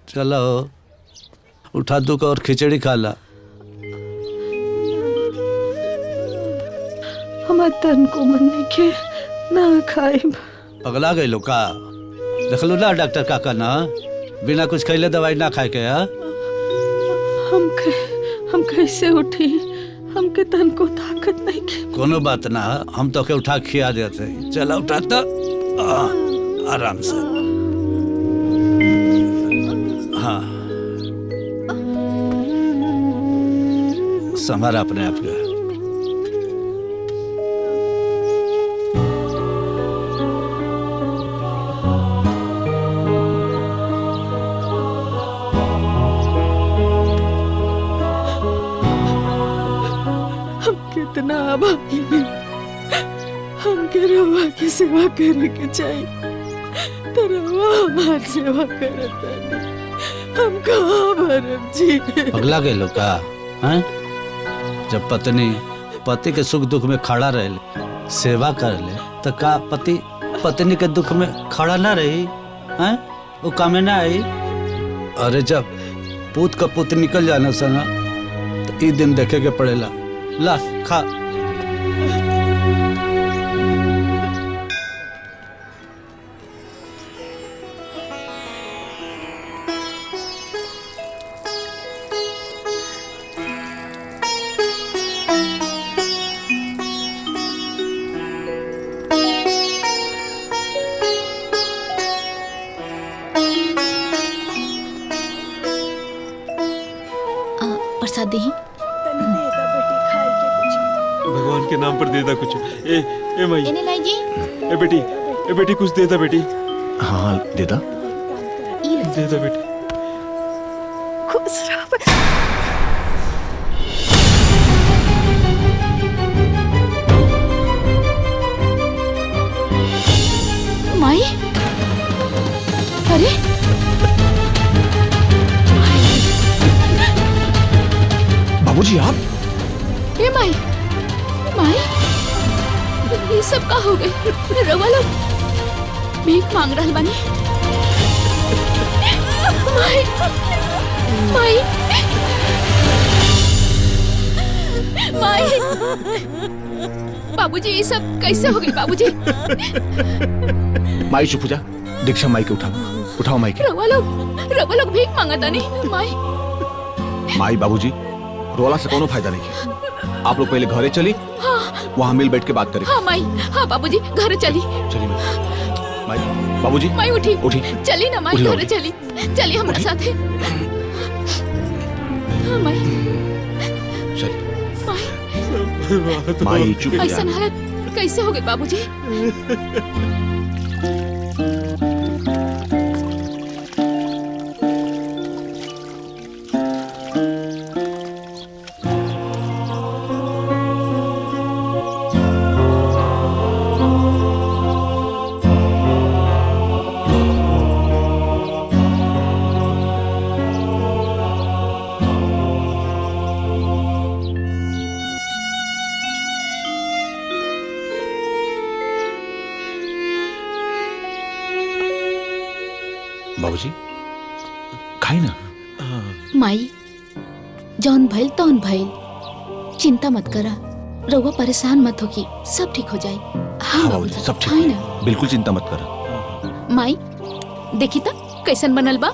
चलो उठा दो और खिचड़ी खा ला। हमार तन को मन नहीं के ना खाए। पगला गई लो का? देख लो ना डॉक्टर काका ना बिना कुछ खैले दवाई ना खाए के। हम कैसे उठी? हमके तन को ताकत नहीं के। कोनो बात ना, हम तो के उठा खिया देते। चला उठा तो आराम से। हाँ संभाल अपने आप के। कितना आभारी है। हमके रवा की सेवा करे के चाहिए तो रवा हमार सेवा करता नहीं। हम कहाँ भरम जी? पगला गए लो का? हैं? जब पत्नी पति के सुख दुख में खड़ा रहे सेवा कर ले तो का पति पत्नी के दुख में खड़ा ना रही? हैं? वो काम ना आई? अरे जब पूत का पुत निकल जाना सना तो ई दिन देखे के पड़ेला। ला खा। प्रसाद दी। भगवान के नाम पर दे दा कुछ। ए माई इन्हें लाई जी। ए बेटी कुछ दे दा बेटी। हाँ दे दा। दे दा बेटी। खुश रहो। माई अरे बाबूजी आप? ए माई माई ये सब का हो गए? रवा लोग भीख मांग रहा बानी। माई माई माई बाबूजी ये सब कैसे हो गई? बाबूजी माई चुप हो जा। दीक्षा माई के उठाओ माई के। रवा लोग भीख मांगा था नहीं। माई माई बाबूजी रोला से कोनो फायदा नहीं। आप लोग पहले घरे चली। हाँ वहाँ मिल बैठ के बात करें। हाँ माई हाँ बाबूजी घर चली। चलिए माई बाबूजी माई उठी चली ना माई घर चली चली हमारे साथ है। हाँ माई माई चुप हो जा। ऐसा हालत कैसे हो गई बाबूजी? बाबूजी खाई ना। माई जौन भइल तौन भइल, चिंता मत करा। रउआ परेशान मत हो कि सब ठीक हो जाए। हाँ बाबूजी सब ठीक है ना? बिल्कुल चिंता मत करा। माई देखी त कैसन बनल बा।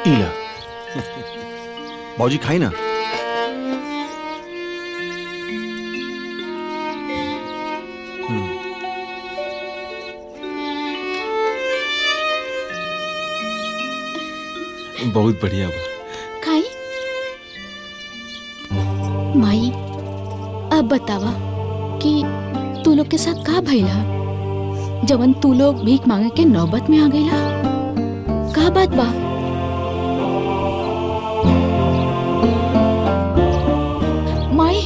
इला बाबूजी खाई ना। बहुत बढ़िया बा। खाई माई अब बतावा कि तू लोग के साथ का भइला जवन तू लोग भीख मांगे के नौबत में आ गईला? का बात बा? माई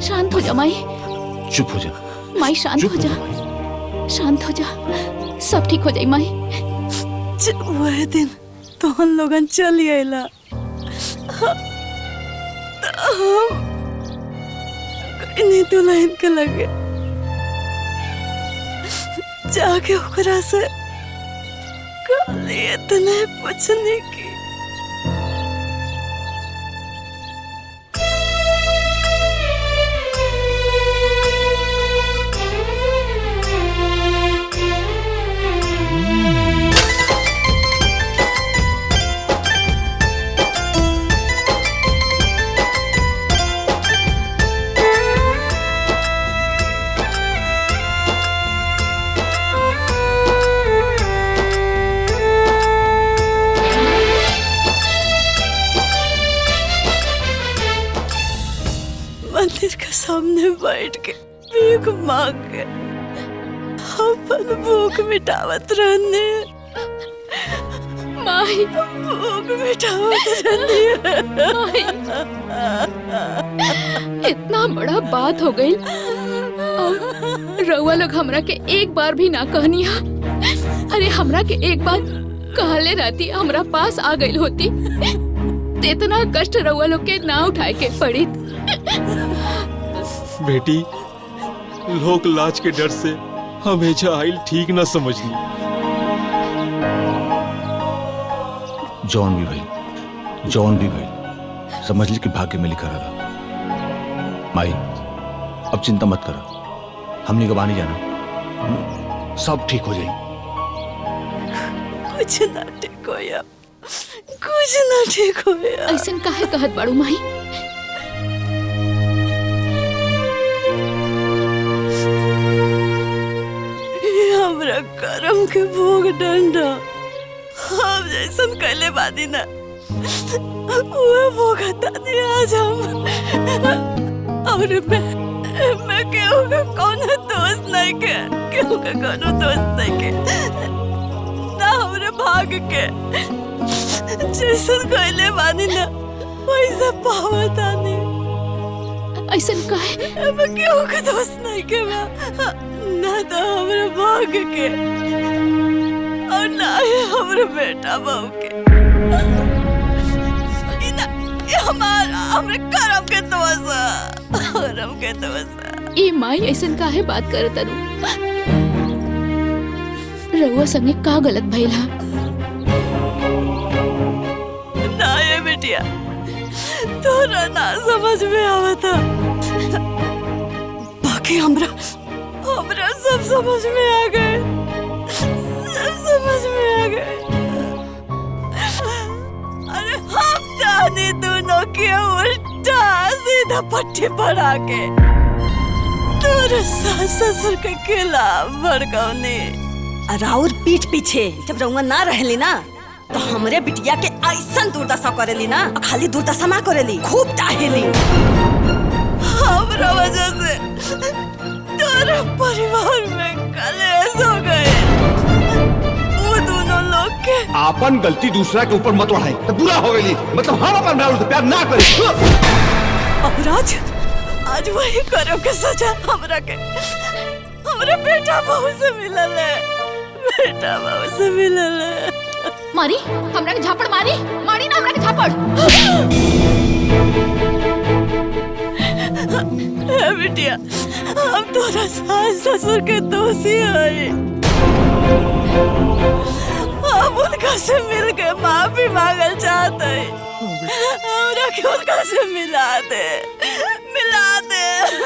शांत हो जा। माई चुप हो जा। माई शांत हो जा। शांत हो जा। सब ठीक हो जाए माई। वह दिन तो हम लोगन चली आइला। नहीं दुल्हन के लगे जाके ओकरा से खाली इतने पूछने की। मंदिर के सामने बैठ के भीख मांग के अपन भूख मिटावत रहने। माई भूख मिटावत रहने। इतना बड़ा बात हो गई और रउआ लोग हमरा के एक बार भी ना कहनिया। अरे हमरा के एक बार कहले रहती हमरा पास आ गई होती तो इतना कष्ट रउआ लोग के ना उठाए के पड़ी। बेटी, लोग लाज के डर से हमेशा आइल ठीक ना समझनी। जौन भी भाई समझ ली कि भाग्य में लिखा रहा। माई अब चिंता मत करा, हमने गवा नहीं जाना, सब ठीक हो जाएगी। कुछ ना ठीक होया, कुछ ना ठीक होया। ऐसन काहे कहत बाड़ू माई? हमरा करम के भोग डंडा हम जैसन कैले बादी ना वो भोग तानी आज हम। और मैं केहू का कोनो दोस्त नहीं के, केहू का कोनो दोस्त नहीं के ना हमरे भाग के जैसन कैले बादी ना वैसा पावतानी। ऐसन काहे? मैं केहू का दोस्त नहीं के ना तो हमरे भाग के और ना ही हमरे बेटा बहू के। ये हमारा हमरे करम के दोस्त। ए माई ऐसन काहे बात करत अनु? रउआ संगे का गलत भइल हा? ना ये बेटिया तोरा ना समझ में आवता, बाकी हमरा सब समझ में आ गए, सब समझ में आ गए। अरे हम जाने दोनों के उल्टा सीधा पट्टी पड़ा के तोरे सास ससुर के खिलाफ भड़काउने। राउर पीठ पीछे जब रउआ ना रहली ना तो हमरे बिटिया के ऐसन दुर्दशा करेली ना, खाली दुर्दशा ना करेली, खूब चाहेली। हमरा वजह से तोरे परिवार में कलेश हो गए। वो दोनों लोग के आपन गलती दूसरा के ऊपर मत उठाई तो बुरा हो गई। मतलब हम अपन मेहरारू से प्यार ना करें। अपराध आज वही करो के सजा हमरा के हमरे बेटा बहू से मिलल है, बेटा बहू से मिलल है। मारी हमरा के झापड़ मारी ना हमरा के झापड़। बिटिया हम तोरा सास ससुर के दोषी है, हम उनका से मिल के माफी मांगल चाहते हैं। हमरा के उनका से मिला दे।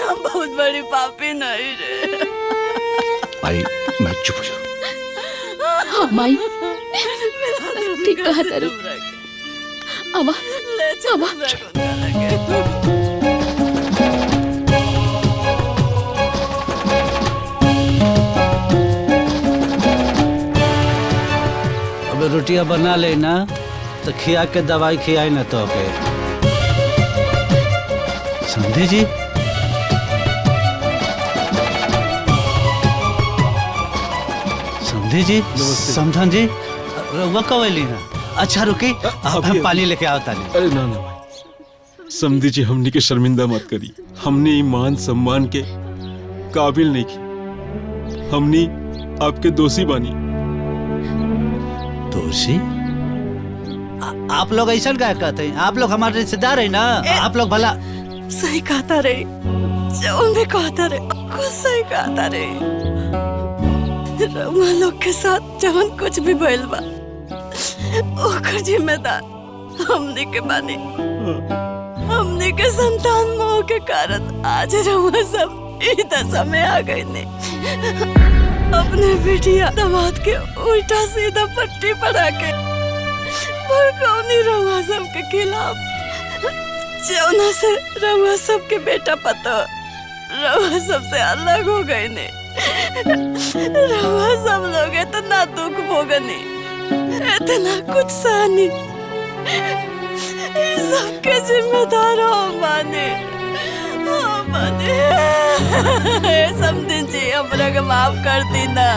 हम बहुत बड़ी पापी नहीं रे। भाई मैं चुप हो जाऊं। हाँ माई ठीक कहा तारू। आवा अब रोटियां बना लेना तो खिया के दवाई खियाई ना तो के। समझी जी समझी जी समझन जी रउआ कब अली ना? अच्छा रुकी हम पानी लेके आवता नहीं। अरे ना भाई, समझी जी हमनी के शर्मिंदा मत करी। हमने ईमान सम्मान के काबिल नहीं की, हमनी आपके दोषी बानी। दोषी? आप लोग ऐसा क्या कहते हैं? आप लोग हमारे रिश्तेदार है ना, आप लोग भला। सही कहता रे, जो भी कहता रे, कुछ सही कहता रे। रउआ लोग के साथ जवन कुछ भी भइल बा ओकर जिम्मेदार हमने के बानी। हमने के संतान मोह के कारण आज रउआ सब इस दशा में आ गई ने। अपने बिटिया दामाद के उल्टा सीधा पट्टी पड़ा के भड़काउनी रउआ सब के खिलाफ, जौना से रउआ सब के बेटा पतो रउआ सबसे अलग हो गए ने। रउआ सब लोग इतना दुख भोगनी, इतना कुछ सहनी, सबके जिम्मेदार हम माने। समझी जी हमरा के माफ कर दी ना,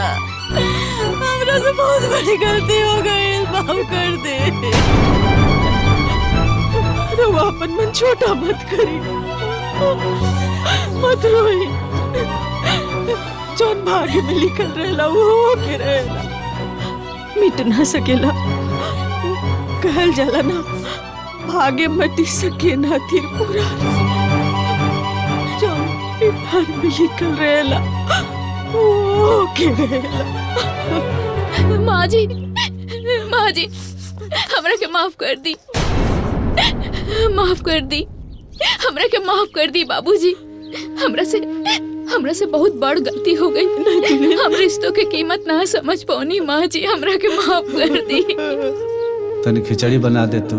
हमरा से बहुत बड़ी गलती हो गई, माफ कर दे। रउआ अपन मन छोटा मत करी, मत रोई। जौन भाग्य में लिखल रहेला वो होके रहेला, मिट ना सकेला। कहल जाला ना, भाग्य मटी सके ना त्रिपुरा। जौन भाग्य में लिखल रहेला वो होके रहेला। माँ जी हमरा के माफ कर दी, माफ कर दी, हमरा के माफ कर दी बाबूजी। हमरा से बहुत बड़ गलती हो गई। हम रिश्तों के कीमत ना समझ पौनी। माँ जी हमरा के माफ कर दी। तनी खिचड़ी बना दे तू,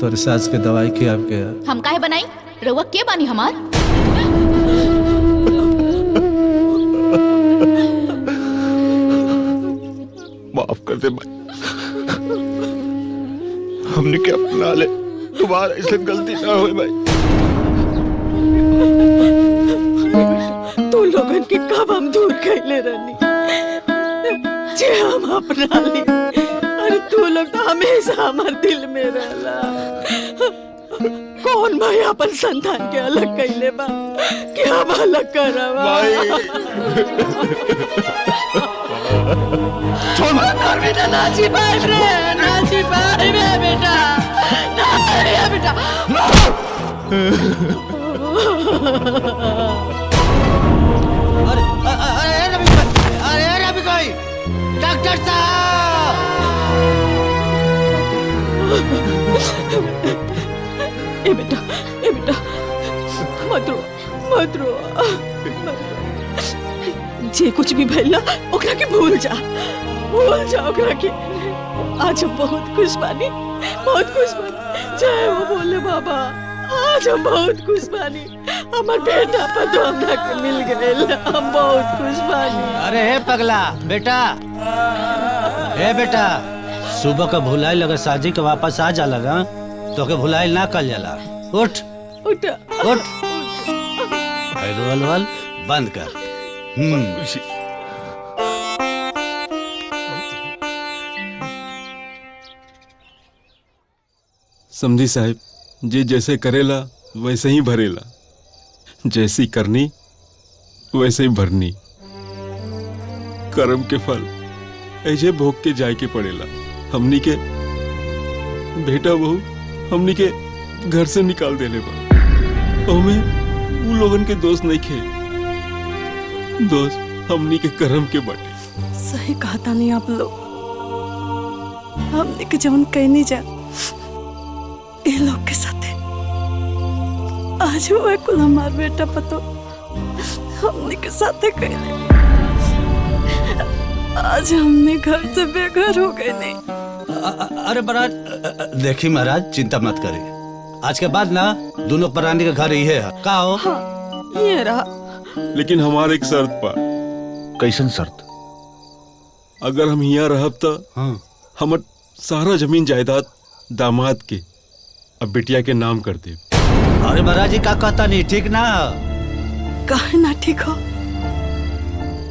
तोरे सास के दवाई खिया के। हम काहे बनाई? रउआ के बानी हमार? माफ कर दे भाई, हमने क्या अपना ले, तुम्हारा ऐसे गलती ना हो भाई। तू लोगन की कब हम दूर कैले रहनी, जे हम अपना ली। अरे तू लोग तो हमेशा हमारे दिल में रहला। कौन भाई अपन संतान के अलग कैले बा कि हम अलग करवा? बेटा नाची भाई रे, नाची भाई रे बेटा, ना रे बेटा। अरे रवि भाई, डॉक्टर साहब। ए बेटा मत रो। जे कुछ भी भइल ना ओकरा के भूल जा ओकरा के। आज हम बहुत खुश बानी। जय हो बोले बाबा, आज हम बहुत खुश बानी। हमार बेटा पतो हमरा के मिल गए, हम बहुत खुश बानी। अरे हे पगला बेटा, सुबह का भुलाई लगा साजी के वापस आ जा लगा, तो के भुलाई ना कर जाला। उठ रोल बंद कर। समझी साहब, जे जैसे करेला वैसे ही भरेला, जैसी करनी वैसे ही भरनी। कर्म के फल ऐसे भोग के जाए के पड़ेला। हमनी के बेटा बहू हमनी के घर से निकाल देले बा, हमें उ लोगन के दोस्त नहीं खे, दोस्त हमनी के कर्म के बाटे। सही कहता नहीं आप लोग, हमने के जवन कहनी जा ये लोग के साथे आज हुआ कुल हमार बेटा पतो हमने के साथे कहले। आज हमने घर से बेघर हो गए। नहीं अरे महाराज देखी महाराज, चिंता मत करिए, आज के बाद ना दोनों प्राणी का घर ही है। का हो? हाँ, ये रहा। लेकिन हमारे एक शर्त पर। कैसन शर्त? अगर हम यहाँ रहब तो हमर सारा जमीन जायदाद दामाद के अब बिटिया के नाम कर दे। अरे महाराज जी का कहता नहीं, ठीक ना? काहे ना ठीक हो?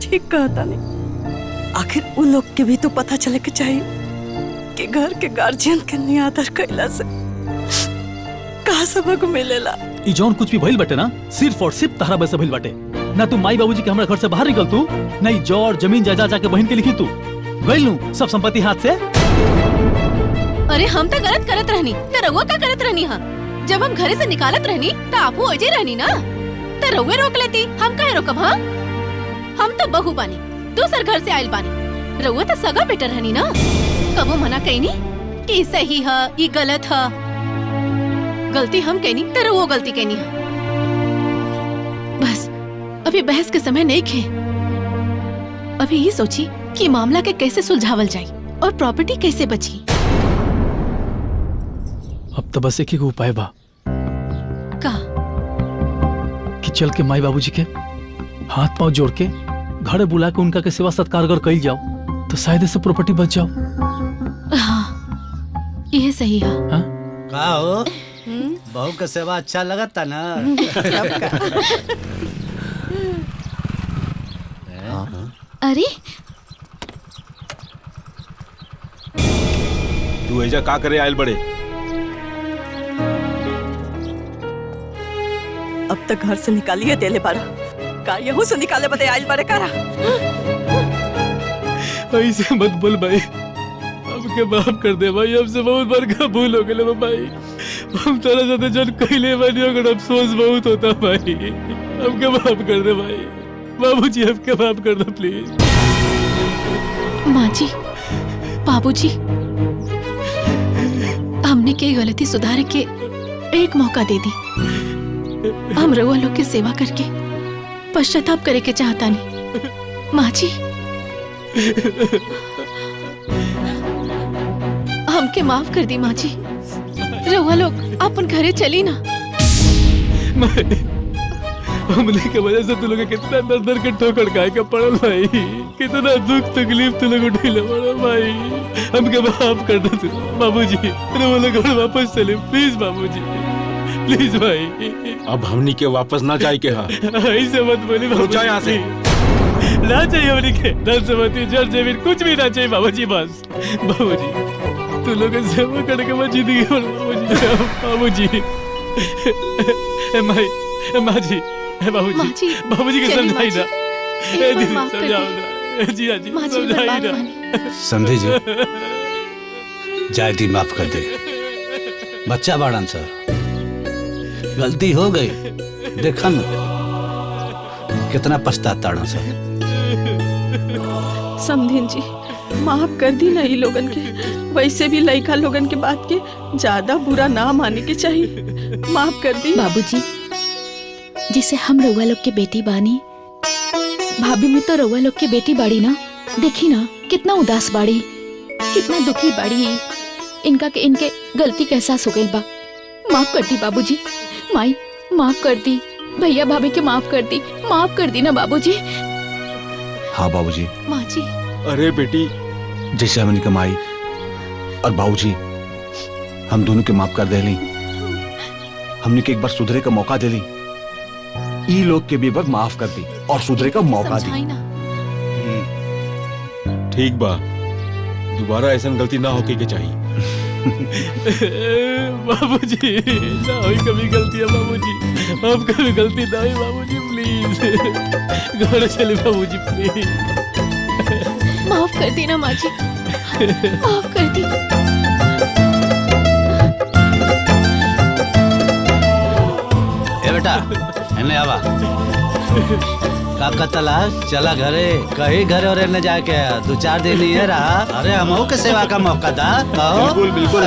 ठीक कहता नहीं। आखिर उन लोग के भी तो पता चले के चाहिए कि घर के गार्जियन के नियादर कैला से का सबक मिलेला। ई जौन कुछ भी भइल बाटे ना, सिर्फ और सिर्फ तहरा वजह से भइल बाटे। ना तू माई बाबूजी के हमरा घर से बाहर निकल तू, नहीं जोर जमीन जायदाद जाके बहन के लिखी तू गइल नू सब संपत्ति हाथ से। अरे हम तो गलत करत रहनी, तो रउआ का करत रहनी? हाँ, जब हम घरे से निकालत रहनी तो आपू अजय रहनी ना, तो रउए रोक लेती, हम काहे रोकब? हाँ, हम तो बहू बानी, दूसर घर से आयल बानी। रउआ तो सगा बेटा रहनी ना, कबो मना कईनी कि ई सही है ई गलत है। गलती हम कहनी तर वो गलती कहनी है। बस अभी बहस के समय नहीं खे। अभी ये सोची कि मामला के कैसे सुलझावल जाए और प्रॉपर्टी कैसे बची। अब तो बस एक ही उपाय बा का कि चल के माई बाबूजी के हाथ पांव जोड़ के घरे बुला के उनका के सेवा सत्कार कर कइल जाओ तो शायद से प्रॉपर्टी बच जाओ। हाँ ये सही है। हाँ? का हो बहू का सेवा अच्छा लगता ना? अरे तू ऐजा का करे आयल बड़े? अब तक घर से निकालिए देले बारा, का यहू से निकाले बदे आइल बारे कारा। ऐसे मत बोल भाई, हमके माफ कर दे भाई, हमसे बहुत बड़का भूल हो गया भाई। हम तेरे साथ जन कहले बानी अगर अफसोस बहुत होता भाई। हमके माफ कर दे भाई, बाबूजी हमके माफ कर दो प्लीज। माँ जी बाबूजी हमने के गलती सुधार के एक मौका दे दी। हम रउआ लोग की सेवा करके पश्चाताप करे के चाहता नहीं। माँ जी हमके माफ कर दी माँ जी। रउआ लोग अपन घरे चली ना। हमने के वजह से तू लोग कितना दर दर के ठोकर खाए के पड़ल भाई, कितना दुख तकलीफ तू लोग उठेले पड़ल भाई। हमके माफ कर दे तू बाबूजी, वो लोग घर वापस चले प्लीज बाबूजी, प्लीज भाई। अब हमनी के वापस ना जाए के हा। ऐसे मत बोली बाबूजी, यहाँ से ना चाहिए हमनी के धन संपत्ति जड़ जमीन कुछ भी ना चाहिए बाबूजी। बस बाबूजी तू लोग सेवा करके मैं जिंदगी भर बाबूजी। माँ जी बाबूजी, बाबूजी के समझाई ना, समझाओ ना जी। हाँ जी समझाई ना। समझी जी, जायदी माफ कर दे। बच्चा बाड़न सर, गलती हो गई, देखा न कितना पछताता सर। समधिन जी माफ कर दी नहीं लोगन के। वैसे भी लड़का लोगन के बात के ज्यादा बुरा ना माने के चाहिए। माफ कर दी बाबूजी, जिसे हम रउआ लोग के बेटी बानी, भाभी में तो रउआ लोग के बेटी बाड़ी ना। देखी ना कितना उदास बाड़ी, कितना दुखी बाड़ी। इनका के इनके गलती का एहसास हो गई बा। माफ कर दी बाबूजी, माई माफ कर दी, भैया भाभी के माफ कर दी ना बाबूजी। हाँ बाबूजी। माँ जी अरे बेटी, जैसे हमने कमाई और बाबूजी हम दोनों के माफ कर दे ली। हमने के एक बार सुधरे का मौका दे ली। ई लोग के भी एक बार माफ कर दी और सुधरे का मौका दी। समझाई ना। ठीक बा, दोबारा ऐसा गलती ना होके के चाहिए। बाबूजी ना हुई कभी गलती है बाबूजी, अब कभी गलती ना हुई बाबूजी प्लीज। घर चले बाबूजी प्लीज। माफ कर दी ना माँ जी, माफ कर दी। ए बेटा एने आवा। काका तलाश चला घरे, कहीं घरे और एने जाके 2-4 दिन ही है रहा। अरे हमहू के सेवा का मौका दा। बिल्कुल बिल्कुल।